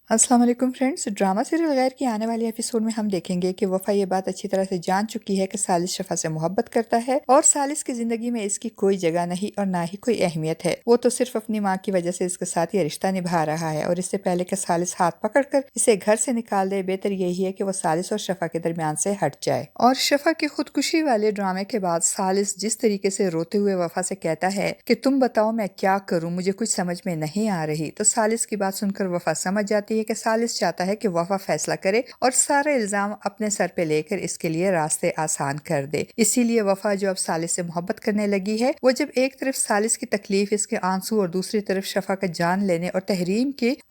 السلام علیکم friends, drama serial غیر کی آنے والی ایپیسوڈ میں ہم دیکھیں گے کہ وفا یہ بات اچھی طرح سے جان چکی ہے کہ سالس شفا سے محبت کرتا ہے اور سالس کی زندگی میں اس کی کوئی جگہ نہیں اور نہ ہی کوئی اہمیت ہے۔ وہ تو صرف اپنی ماں کی وجہ سے اس کے ساتھ یہ رشتہ نبھا رہا ہے اور اس سے پہلے کہ سالس ہاتھ پکڑ کر اسے گھر سے نکال دے، بہتر یہی ہے کہ وہ سالس اور شفا کے درمیان سے ہٹ جائے۔ اور شفا کی خودکشی والے ڈرامے کے بعد سالس جس طریقے سے روتے ہوئے وفا سے کہتا ہے کہ تم بتاؤ میں کیا کروں، مجھے کچھ سمجھ میں نہیں آ رہی، تو سالس کی بات سن کر وفا سمجھ جاتی ہے کہ سالس چاہتا ہے کہ وفا فیصلہ کرے اور سارا الزام اپنے سر پہ لے کر اس کے لیے راستے آسان کر دے۔ اسی لیے وفا جو اب سالس سے محبت کرنے لگی ہے، وہ جب ایک طرف سالس کی تکلیف، اس کے آنسو، اور دوسری طرف شفا کا جان لینے اور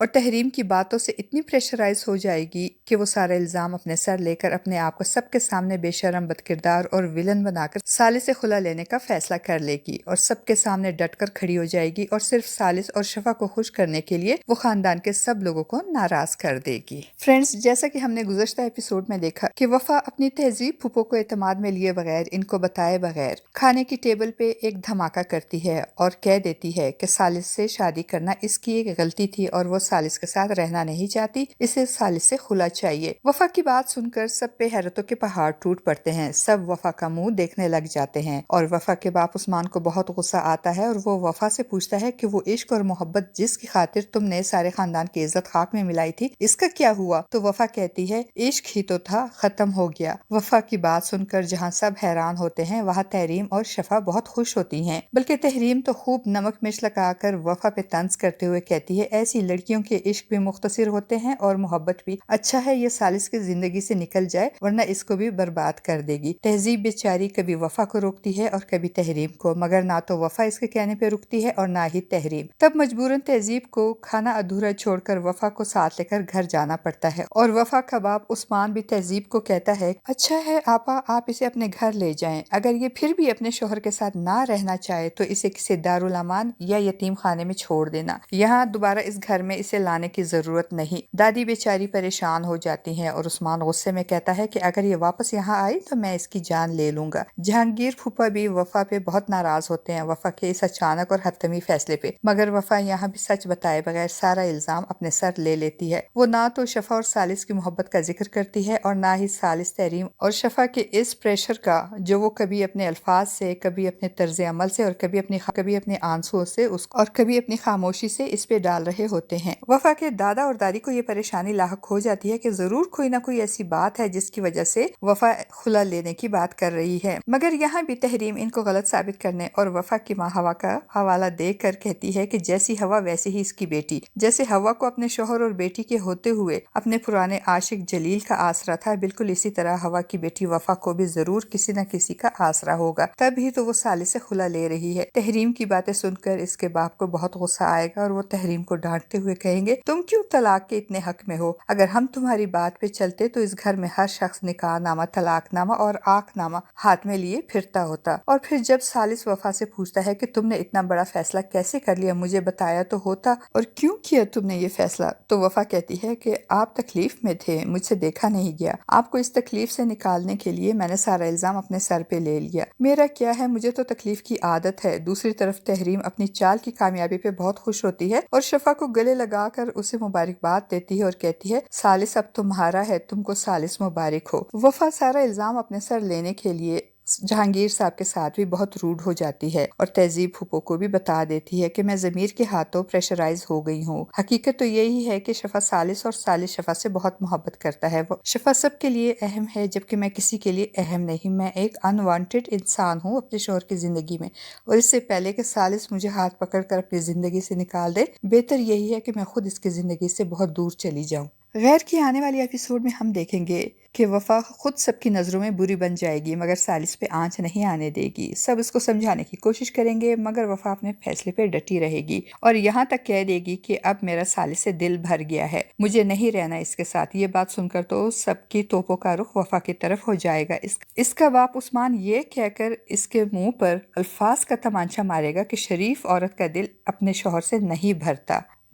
تحریم کی باتوں سے اتنی پریشرائز ہو جائے گی کہ وہ سارا الزام اپنے سر لے کر اپنے آپ کو سب کے سامنے بے شرم، بد کردار اور ولن بنا کر سالس سے خلا لینے کا فیصلہ کر لے گی اور سب کے سامنے ڈٹ کر کھڑی ہو جائے گی اور صرف سالس اور شفا کو خوش کرنے کے لیے وہ خاندان کے سب لوگوں کو ناراض کر دے گی۔ فرینڈز، جیسا کہ ہم نے گزشتہ ایپیسوڈ میں دیکھا کہ وفا اپنی تہذیب پھوپھو کو اعتماد میں لیے بغیر، ان کو بتائے بغیر کھانے کی ٹیبل پہ ایک دھماکہ کرتی ہے اور کہہ دیتی ہے کہ سالس سے شادی کرنا اس کی ایک غلطی تھی اور وہ سالس کے ساتھ رہنا نہیں چاہتی، اسے سالس سے خلا چاہیے۔ وفا کی بات سن کر سب پہ حیرتوں کے پہاڑ ٹوٹ پڑتے ہیں، سب وفا کا منہ دیکھنے لگ جاتے ہیں اور وفا کے باپ عثمان کو بہت غصہ آتا ہے اور وہ وفا سے پوچھتا ہے کہ وہ عشق اور محبت جس کی خاطر تم نے سارے خاندان کی عزت خاک میں ملائی تھی، اس کا کیا ہوا؟ تو وفا کہتی ہے عشق ہی تو تھا، ختم ہو گیا۔ وفا کی بات سن کر جہاں سب حیران ہوتے ہیں، وہاں تحریم اور شفا بہت خوش ہوتی ہیں، بلکہ تحریم تو خوب نمک مرچ لگا کر وفا پہ طنز کرتے ہوئے کہتی ہے ایسی لڑکیوں کے عشق بھی مختصر ہوتے ہیں اور محبت بھی، اچھا ہے یہ سالس کی زندگی سے نکل جائے ورنہ اس کو بھی برباد کر دے گی۔ تہذیب بیچاری کبھی وفا کو روکتی ہے اور کبھی تحریم کو، مگر نہ تو وفا اس کے کہنے پہ رکتی ہے اور نہ ہی تحریم۔ تب مجبوراً تہذیب کو کھانا ادھورا چھوڑ کر وفا کو ساتھ لے کر گھر جانا پڑتا ہے اور وفا کا باپ عثمان بھی تہذیب کو کہتا ہے اچھا ہے آپا، آپ اسے اپنے گھر لے جائیں، اگر یہ پھر بھی اپنے شوہر کے ساتھ نہ رہنا چاہے تو اسے کسی دارالامان یا یتیم خانے میں چھوڑ دینا، یہاں دوبارہ اس گھر میں اسے لانے کی ضرورت نہیں۔ دادی بیچاری پریشان ہو جاتی ہیں اور عثمان غصے میں کہتا ہے کہ اگر یہ واپس یہاں آئی تو میں اس کی جان لے لوں گا۔ جہانگیر پھوپھا بھی وفا پہ بہت ناراض ہوتے ہیں، وفا کے اس اچانک اور حتمی فیصلے پہ، مگر وفا یہاں بھی سچ بتائے بغیر سارا الزام اپنے سر لے لیتی ہے۔ وہ نہ تو شفا اور سالس کی محبت کا ذکر کرتی ہے اور نہ ہی سالس، تحریم اور شفا کے اس پریشر کا جو وہ کبھی اپنے الفاظ سے، کبھی اپنے طرز عمل سے اور کبھی اپنے آنسوں سے اور کبھی اپنی خاموشی سے اس پہ ڈال رہے ہوتے ہیں۔ وفا کے دادا اور دادی کو یہ پریشانی لاحق ہو جاتی ہے کہ ضرور کوئی نہ کوئی ایسی بات ہے جس کی وجہ سے وفا خلا لینے کی بات کر رہی ہے، مگر یہاں بھی تحریم ان کو غلط ثابت کرنے اور وفا کی ماں ہوا کا حوالہ دے کر کہتی ہے کہ جیسی ہوا ویسی ہی اس کی بیٹی، جیسے ہوا کو اپنے شوہر اور بیٹی کے ہوتے ہوئے اپنے پرانے عاشق جلیل کا آسرا تھا، بالکل اسی طرح ہوا کی بیٹی وفا کو بھی ضرور کسی نہ کسی کا آسرا ہوگا، تب ہی تو وہ سالس سے خلا لے رہی ہے۔ تحریم کی باتیں سن کر اس کے باپ کو بہت غصہ آئے گا اور وہ تحریم کو ڈانٹتے ہوئے کہیں گے تم کیوں طلاق کے اتنے حق میں ہو؟ اگر ہم تمہاری بات پہ چلتے تو اس گھر میں ہر شخص نکاح نامہ، طلاق نامہ اور آنکھ نامہ ہاتھ میں لیے پھرتا ہوتا۔ اور پھر جب سالس وفا سے پوچھتا ہے کہ تم نے اتنا بڑا فیصلہ کیسے کر لیا، مجھے بتایا تو ہوتا، اور کیوں کیا تم نے یہ فیصلہ؟ تو وفا کہتی ہے کہ آپ تکلیف میں تھے، مجھ سے دیکھا نہیں گیا، آپ کو اس تکلیف سے نکالنے کے لیے میں نے سارا الزام اپنے سر پہ لے لیا، میرا کیا ہے، مجھے تو تکلیف کی عادت ہے۔ دوسری طرف تحریم اپنی چال کی کامیابی پہ بہت خوش ہوتی ہے اور شفا کو گلے لگا کر اسے مبارکباد دیتی ہے اور کہتی ہے سالس اب تمہارا ہے، تم کو سالس مبارک ہو۔ وفا سارا الزام اپنے سر لینے کے لیے جہانگیر صاحب کے ساتھ بھی بہت روڈ ہو جاتی ہے اور تہذیب پھوپھو کو بھی بتا دیتی ہے کہ میں ضمیر کے ہاتھوں پریشرائز ہو گئی ہوں۔ حقیقت تو یہی ہے کہ شفا سالس اور سالس شفا سے بہت محبت کرتا ہے، شفا سب کے لیے اہم ہے جبکہ میں کسی کے لیے اہم نہیں، میں ایک انوانٹڈ انسان ہوں اپنے شوہر کی زندگی میں، اور اس سے پہلے کہ سالس مجھے ہاتھ پکڑ کر اپنی زندگی سے نکال دے، بہتر یہی ہے کہ میں خود اس کی زندگی سے بہت دور چلی جاؤں۔ غیر کی آنے والی ایپیسوڈ میں ہم دیکھیں گے کہ وفا خود سب کی نظروں میں بری بن جائے گی مگر سالس پہ آنچ نہیں آنے دے گی، سب اس کو سمجھانے کی کوشش کریں گے مگر وفا اپنے فیصلے پہ ڈٹی رہے گی اور یہاں تک کہہ دے گی کہ اب میرا سالس سے دل بھر گیا ہے، مجھے نہیں رہنا اس کے ساتھ۔ یہ بات سن کر تو سب کی توپوں کا رخ وفا کی طرف ہو جائے گا۔ اس کا باپ عثمان یہ کہہ کر اس کے منہ پر الفاظ کا تمانچہ مارے گا کہ شریف عورت کا دل اپنے شوہر سے نہیں بھرتا،